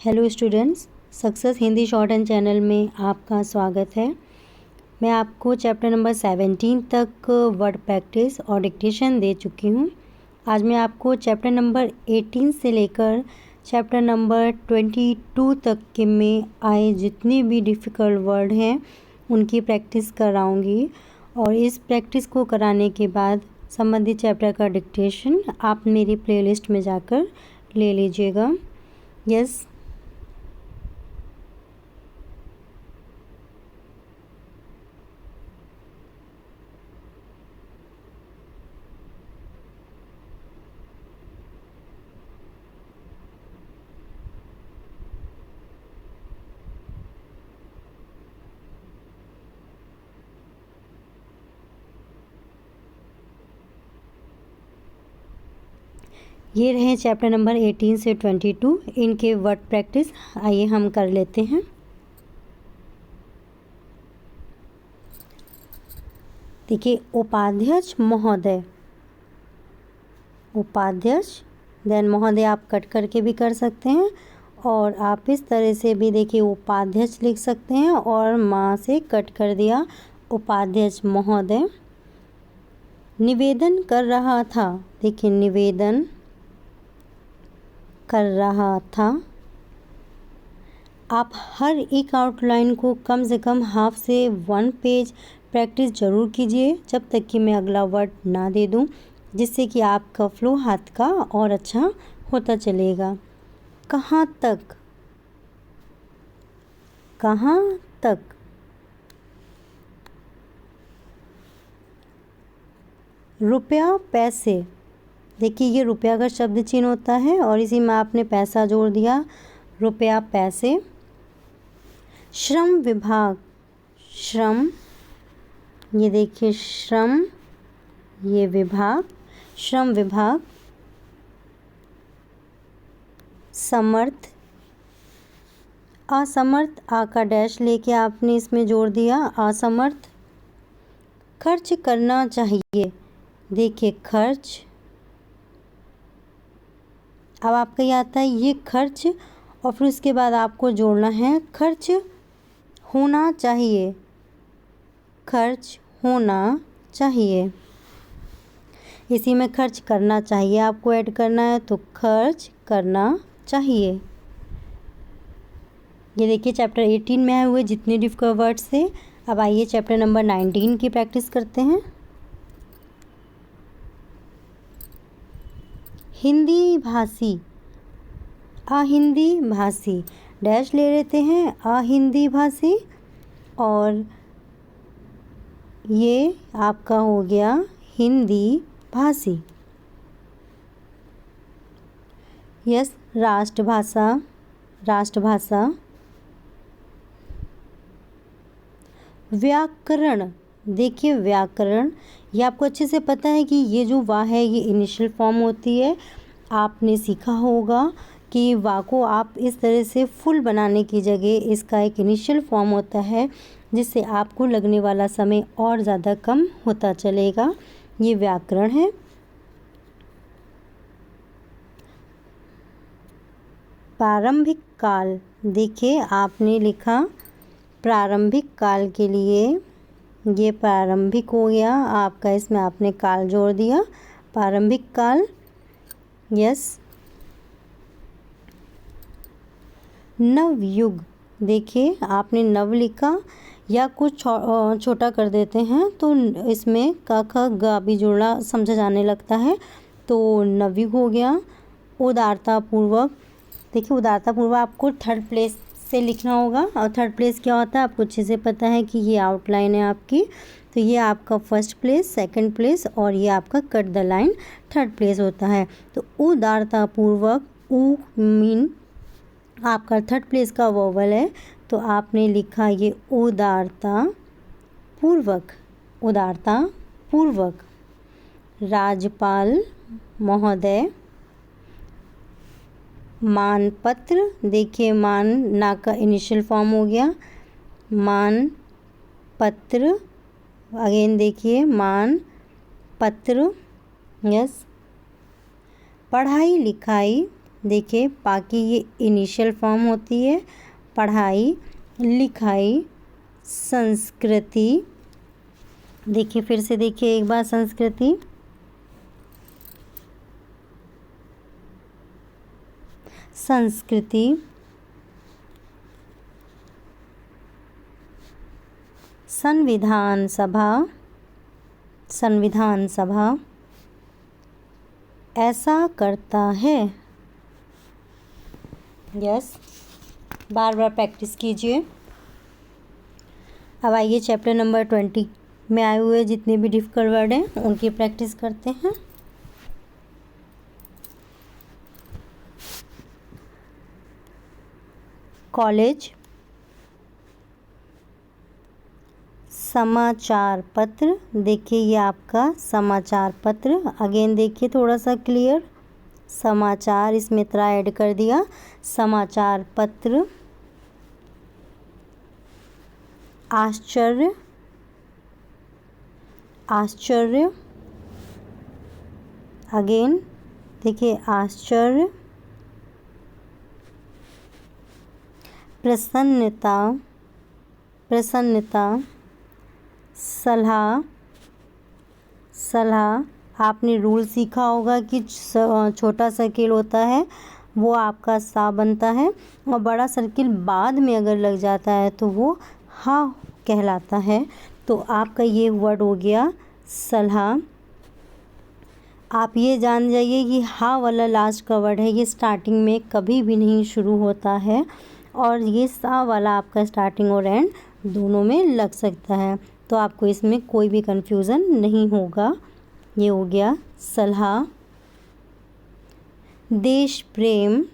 Hello students, success Hindi short and channel में आपका स्वागत है। मैं आपको चैप्टर नंबर 17 तक वर्ड प्रैक्टिस और डिक्टेशन दे चुकी हूँ। आज मैं आपको चैप्टर नंबर 18 से लेकर चैप्टर नंबर 22 तक के में आए जितने भी डिफ़िकल्ट वर्ड हैं उनकी प्रैक्टिस कराऊंगी और इस प्रैक्टिस को कराने के बाद संबंधित चैप्टर का डिक्टेशन आप मेरी प्लेलिस्ट में जाकर ले लीजिएगा। यस, ये रहे चैप्टर नंबर 18 से 22 इनके वर्ड प्रैक्टिस। आइए हम कर लेते हैं। देखिए, उपाध्यक्ष महोदय, उपाध्यक्ष देन महोदय आप कट करके भी कर सकते हैं और आप इस तरह से भी देखिए उपाध्यक्ष लिख सकते हैं और माँ से कट कर दिया उपाध्यक्ष महोदय। निवेदन कर रहा था, देखिए निवेदन कर रहा था। आप हर एक आउटलाइन को कम से कम हाफ से 1 पेज प्रैक्टिस ज़रूर कीजिए जब तक कि मैं अगला वर्ड ना दे दूं, जिससे कि आपका फ्लो हाथ का और अच्छा होता चलेगा। कहाँ तक, कहाँ तक। रुपया पैसे, देखिए ये रुपया का शब्द चिन्ह होता है और इसी में आपने पैसा जोड़ दिया, रुपया पैसे। श्रम विभाग, श्रम, ये देखिए श्रम, ये विभाग, श्रम विभाग। समर्थ, असमर्थ, आ का डैश लेके आपने इसमें जोड़ दिया असमर्थ। खर्च करना चाहिए, देखिए खर्च। अब आपका ये आता है ये खर्च और फिर उसके बाद आपको जोड़ना है खर्च होना चाहिए, खर्च होना चाहिए। इसी में खर्च करना चाहिए आपको ऐड करना है तो खर्च करना चाहिए। ये देखिए चैप्टर 18 में आए हुए जितने डिफिकल्ट वर्ड्स थे। अब आइए चैप्टर नंबर 19 की प्रैक्टिस करते हैं। हिंदी भाषी, अहिंदी भाषी, डैश ले लेते हैं अहिंदी भाषी और ये आपका हो गया हिंदी भाषी। यस, राष्ट्रभाषा, राष्ट्रभाषा। व्याकरण, देखिए व्याकरण, ये आपको अच्छे से पता है कि ये जो वा है ये इनिशियल फॉर्म होती है। आपने सीखा होगा कि वा को आप इस तरह से फुल बनाने की जगह इसका एक इनिशियल फॉर्म होता है जिससे आपको लगने वाला समय और ज़्यादा कम होता चलेगा। ये व्याकरण है। प्रारंभिक काल, देखिए आपने लिखा प्रारंभिक काल के लिए, ये प्रारंभिक हो गया आपका, इसमें आपने काल जोड़ दिया प्रारंभिक काल। यस, नवयुग, देखिए आपने नव लिखा या कुछ छोटा कर देते हैं तो इसमें क ख ग भी जोड़ना समझा जाने लगता है तो नवयुग हो गया। उदारतापूर्वक, देखिए उदारतापूर्वक आपको थर्ड प्लेस से लिखना होगा और थर्ड प्लेस क्या होता है आपको अच्छे से पता है कि ये आउटलाइन है आपकी, तो ये आपका फर्स्ट प्लेस, सेकंड प्लेस और ये आपका cut the line third place होता है। तो उदारतापूर्वक, उ मीन आपका थर्ड प्लेस का वोवल है तो आपने लिखा ये उदारता पूर्वक, उदारता पूर्वक। राज्यपाल महोदय, मानपत्र, देखिए मान ना का इनिशियल फॉर्म हो गया मान पत्र, अगेन देखिए मान पत्र। यस, पढ़ाई लिखाई, देखिए पा की ये इनिशियल फॉर्म होती है। पढ़ाई, लिखाई, संस्कृति। देखिए फिर से देखिए एक बार संस्कृति, संस्कृति, संविधान सभा, संविधान सभा, ऐसा करता है। यस, बार बार प्रैक्टिस कीजिए। अब आइए चैप्टर नंबर 20 में आए हुए जितने भी डिफिकल्ट वर्ड हैं उनकी प्रैक्टिस करते हैं। कॉलेज, समाचार पत्र। देखिए ये आपका समाचार पत्र। अगेन देखिए थोड़ा सा क्लियर, समाचार इसमें त्रा ऐड कर दिया, समाचार पत्र। आश्चर्य, आश्चर्य। अगेन देखिए आश्चर्य। प्रसन्नता, प्रसन्नता। सलाह, सलाह। आपने रूल सीखा होगा कि छोटा सर्किल होता है वो आपका सा बनता है और बड़ा सर्किल बाद में अगर लग जाता है तो वो हा कहलाता है। तो आपका ये वर्ड हो गया सलाह। आप ये जान जाइए कि हा वाला लास्ट का वर्ड है, ये स्टार्टिंग में कभी भी नहीं शुरू होता है और ये सा वाला आपका स्टार्टिंग और एंड दोनों में लग सकता है। तो आपको इसमें कोई भी कंफ्यूजन नहीं होगा। ये हो गया सलाह। देश प्रेम,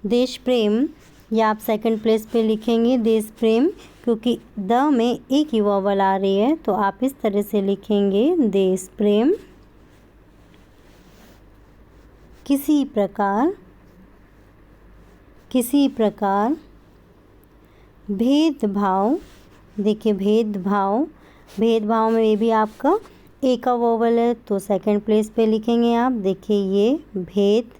देश प्रेम, या आप सेकंड प्लेस पे लिखेंगे देश प्रेम, क्योंकि द में एक ही वॉवल आ रही है तो आप इस तरह से लिखेंगे देश प्रेम। किसी प्रकार, किसी प्रकार। भेदभाव, देखिए भेदभाव, भेदभाव में ये भी आपका ए का वोवल है तो सेकंड प्लेस पे लिखेंगे आप। देखिए ये भेद,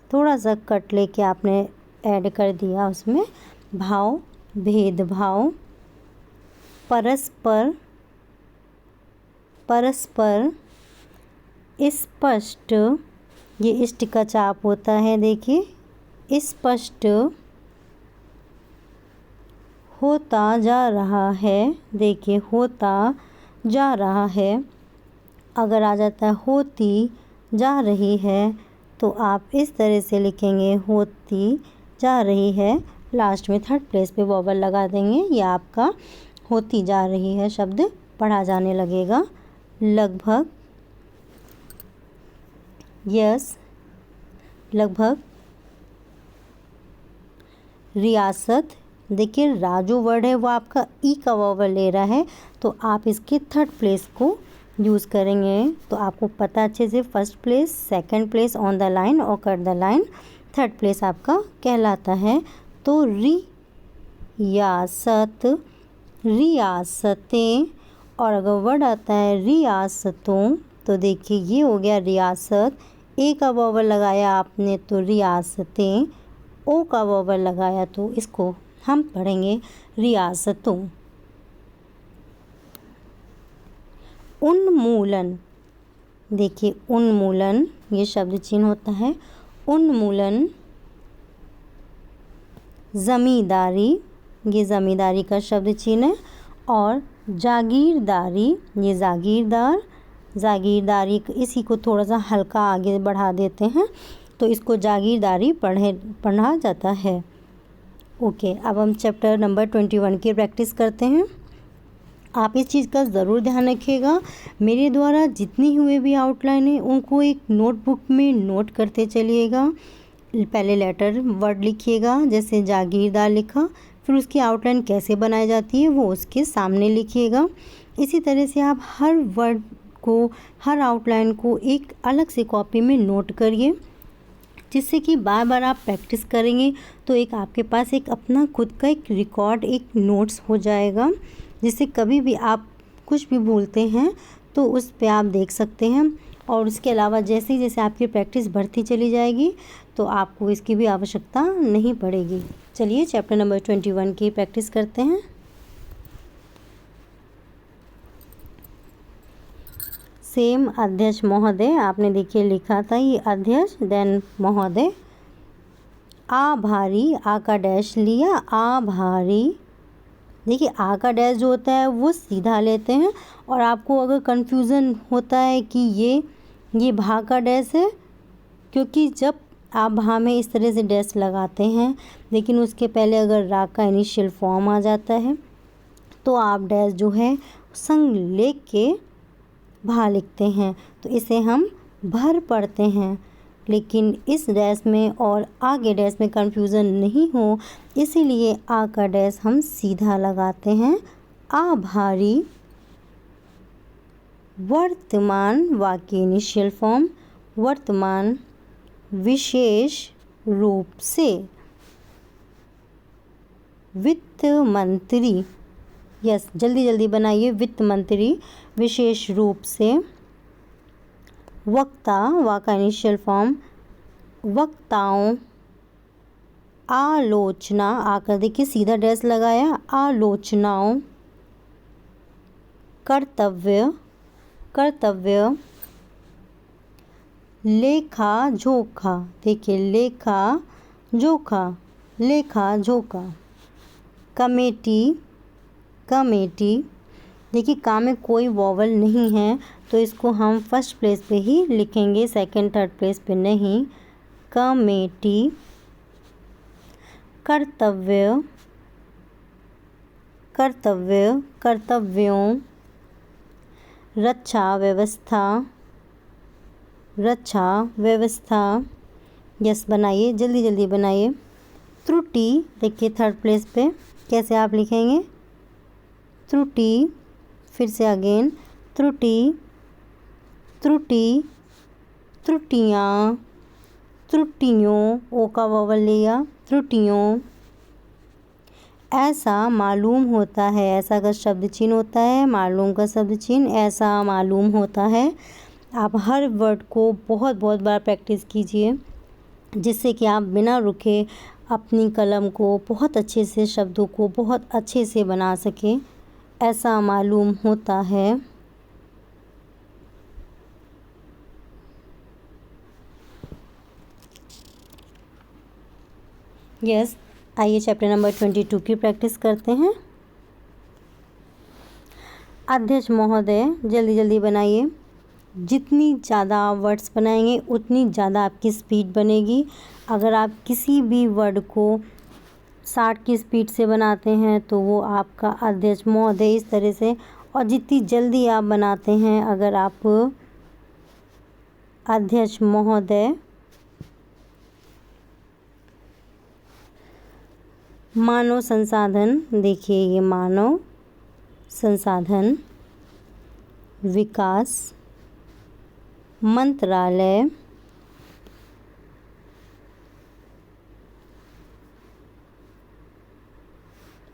थोड़ा सा कट लेके आपने ऐड कर दिया उसमें, भाव, भेदभाव। परस्पर, परस्पर। स्पष्ट, ये इष्ट का चाप होता है। देखिए स्पष्ट। होता जा रहा है, देखिए होता जा रहा है। अगर आ जाता है होती जा रही है तो आप इस तरह से लिखेंगे होती जा रही है। लास्ट में थर्ड प्लेस पे वॉवल लगा देंगे। ये आपका होती जा रही है शब्द पढ़ा जाने लगेगा। लगभग, यस, लगभग। रियासत, देखिए राजू वर्ड है वो आपका ई का वॉवल ले रहा है तो आप इसके थर्ड प्लेस को यूज़ करेंगे। तो आपको पता अच्छे से first place, second place on the line और cut the line, third place आपका कहलाता है। तो रियासत, रियासतें। और अगर वर्ड आता है रियासतों तो देखिए ये हो गया रियासत, ए का वॉवल लगाया आपने तो रियासतें, ओ का वॉवल लगाया तो इसको हम पढ़ेंगे रियासतों। उन्मूलन, देखिए उन्मूलन, ये शब्द चिन्ह होता है उन्मूलन। ज़मींदारी, ये ज़मींदारी का शब्द चिन्ह है। और जागीरदारी, ये जागीरदार, जागीरदारी, इसी को थोड़ा सा हल्का आगे बढ़ा देते हैं तो इसको जागीरदारी पढ़ा जाता है। ओके, अब हम चैप्टर नंबर 21 की प्रैक्टिस करते हैं। आप इस चीज़ का ज़रूर ध्यान रखिएगा, मेरे द्वारा जितनी हुए भी आउटलाइन है उनको एक नोटबुक में नोट करते चलिएगा। पहले लेटर वर्ड लिखिएगा, जैसे जागीरदार लिखा, फिर उसकी आउटलाइन कैसे बनाई जाती है वो उसके सामने लिखिएगा। इसी तरह से आप हर वर्ड को, हर आउटलाइन को एक अलग से कॉपी में नोट करिए, जिससे कि बार बार आप प्रैक्टिस करेंगे तो एक आपके पास एक अपना खुद का एक रिकॉर्ड, एक नोट्स हो जाएगा, जिससे कभी भी आप कुछ भी भूलते हैं तो उस पे आप देख सकते हैं और उसके अलावा जैसे जैसे आपकी प्रैक्टिस बढ़ती चली जाएगी तो आपको इसकी भी आवश्यकता नहीं पड़ेगी। चलिए चैप्टर नंबर 21 की प्रैक्टिस करते हैं। सेम अध्यक्ष महोदय, आपने देखिए लिखा था ये अध्यक्ष, देन महोदय। आभारी, आ का डैश लिया, आभारी। देखिए आ का डैश जो होता है वो सीधा लेते हैं, और आपको अगर कन्फ्यूज़न होता है कि ये भा का डैश है, क्योंकि जब आप भा में इस तरह से डैश लगाते हैं लेकिन उसके पहले अगर रा का इनिशियल फॉर्म आ जाता है तो आप डैश जो है संग लेख के भा लिखते हैं, तो इसे हम भर पढ़ते हैं। लेकिन इस डैश में और आगे डैश में कन्फ्यूज़न नहीं हो, इसीलिए आ का डैश हम सीधा लगाते हैं। आभारी। वर्तमान, वाक्य इनिशियल फॉर्म, वर्तमान विशेष रूप से। वित्त मंत्री, यस जल्दी जल्दी बनाइए, वित्त मंत्री विशेष रूप से। वक्ता, वा का इनिशियल फॉर्म, वक्ताओं। आलोचना, आकर देखिए सीधा डैश लगाया, आलोचनाओं। कर्तव्य, कर्तव्य। लेखा जोखा, देखिए लेखा जोखा, लेखा जोखा। Committee, committee. देखिए का में कोई वॉवल नहीं है तो इसको हम फर्स्ट प्लेस पे ही लिखेंगे, सेकंड थर्ड प्लेस पे नहीं। कमेटी। कर्तव्य, कर्तव्य, कर्तव्यों। रक्षा व्यवस्था, रक्षा व्यवस्था। यस बनाइए, जल्दी जल्दी बनाइए। त्रुटि, देखिए थर्ड प्लेस पे कैसे आप लिखेंगे, त्रुटि। फिर से अगेन त्रुटि, त्रुटि, त्रुटियाँ, त्रुटियों, ओ का वॉवल लिया, त्रुटियों। ऐसा मालूम होता है, ऐसा का शब्द चिन्ह होता है, मालूम का शब्द चिन्ह, ऐसा मालूम होता है। आप हर वर्ड को बहुत बहुत बार प्रैक्टिस कीजिए, जिससे कि आप बिना रुके अपनी कलम को बहुत अच्छे से, शब्दों को बहुत अच्छे से बना सकें। ऐसा मालूम होता है। यस आइए चैप्टर नंबर 22 की प्रैक्टिस करते हैं। अध्यक्ष महोदय, जल्दी जल्दी बनाइए। जितनी ज़्यादा वर्ड्स बनाएंगे उतनी ज़्यादा आपकी स्पीड बनेगी। अगर आप किसी भी वर्ड को 60 की स्पीड से बनाते हैं तो वो आपका अध्यक्ष महोदय इस तरह से, और जितनी जल्दी आप बनाते हैं, अगर आप अध्यक्ष महोदय। मानव संसाधन, देखिए ये मानव संसाधन विकास। मंत्रालय,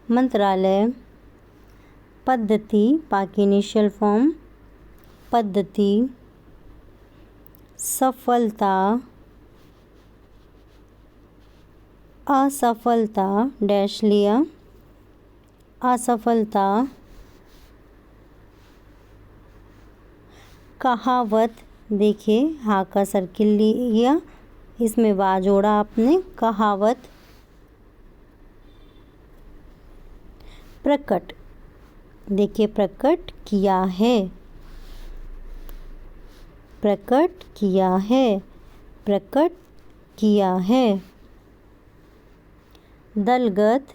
मंत्रालय। पद्धति, पा की इनिशियल फॉर्म, पद्धति। सफलता, असफलता डैश लिया, असफलता। कहावत, देखिए हा का सर्किल लिया, इसमें वा जोड़ा आपने, कहावत। प्रकट, देखिए प्रकट किया है, प्रकट किया है, प्रकट किया है। दलगत,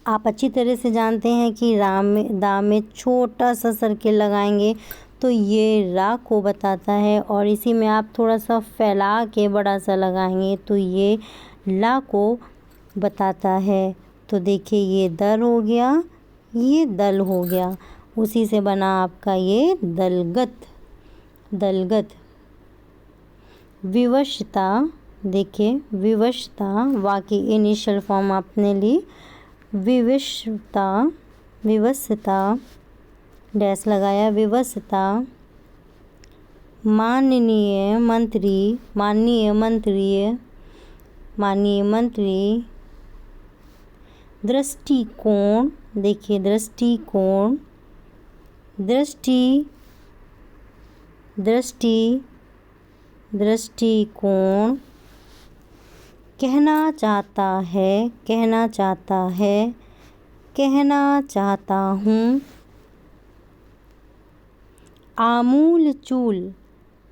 आप अच्छी तरह से जानते हैं कि राम में, दा में छोटा सा सर्किल लगाएंगे तो ये रा को बताता है, और इसी में आप थोड़ा सा फैला के बड़ा सा लगाएंगे तो ये ला को बताता है। तो देखिए ये दर हो गया, ये दल हो गया, उसी से बना आपका ये दलगत, दलगत। विवशता, देखिए विवशता, वाकी इनिशियल फॉर्म आपने ली, विवशता, विवशता डैश लगाया, विवशता। माननीय मंत्री, माननीय मंत्री, माननीय मंत्री। दृष्टिकोण, देखिए दृष्टिकोण, दृष्टि, दृष्टि, दृष्टिकोण। कहना चाहता है, कहना चाहता है, कहना चाहता हूँ। आमूल चूल,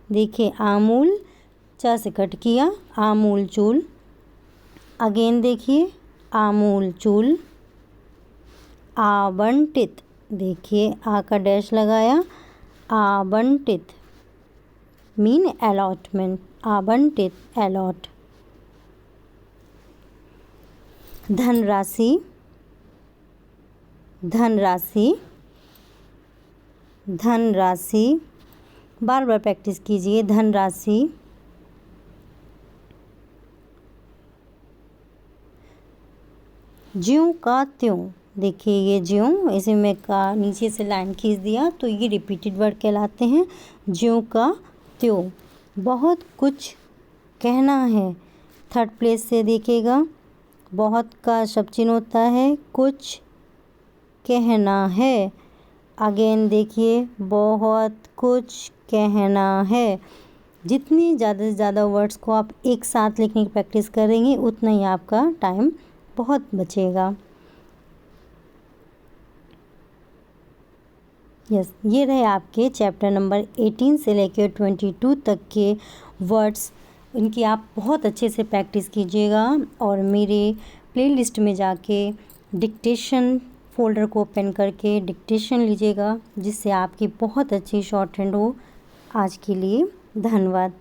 देखिए आमूल च से कट किया, आमूल चूल। अगेन देखिए आमूल चूल। आवंटित, देखिए आ का डैश लगाया, आवंटित मीन अलॉटमेंट, आवंटित, अलॉट। धनराशि, धनराशि, धनराशि। बार बार प्रैक्टिस कीजिए। धनराशि। ज्यों का त्यों, देखिए ये ज्यों, इसे मैं का नीचे से लाइन खींच दिया तो ये रिपीटेड वर्ड कहलाते हैं। ज्यों का त्यों। बहुत कुछ कहना है, थर्ड प्लेस से देखिएगा। बहुत का शब्द चिन्ह होता है, कुछ कहना है। अगेन देखिए बहुत कुछ कहना है। जितनी ज़्यादा से ज़्यादा वर्ड्स को आप एक साथ लिखने की प्रैक्टिस करेंगे उतना ही आपका टाइम बहुत बचेगा। यस, ये रहे आपके चैप्टर नंबर 18 से लेकर 22 तक के वर्ड्स। इनकी आप बहुत अच्छे से प्रैक्टिस कीजिएगा और मेरे प्लेलिस्ट में जाके डिक्टेशन फ़ोल्डर को ओपन करके डिक्टेशन लीजिएगा, जिससे आपकी बहुत अच्छी शॉर्ट हैंड हो। आज के लिए धन्यवाद।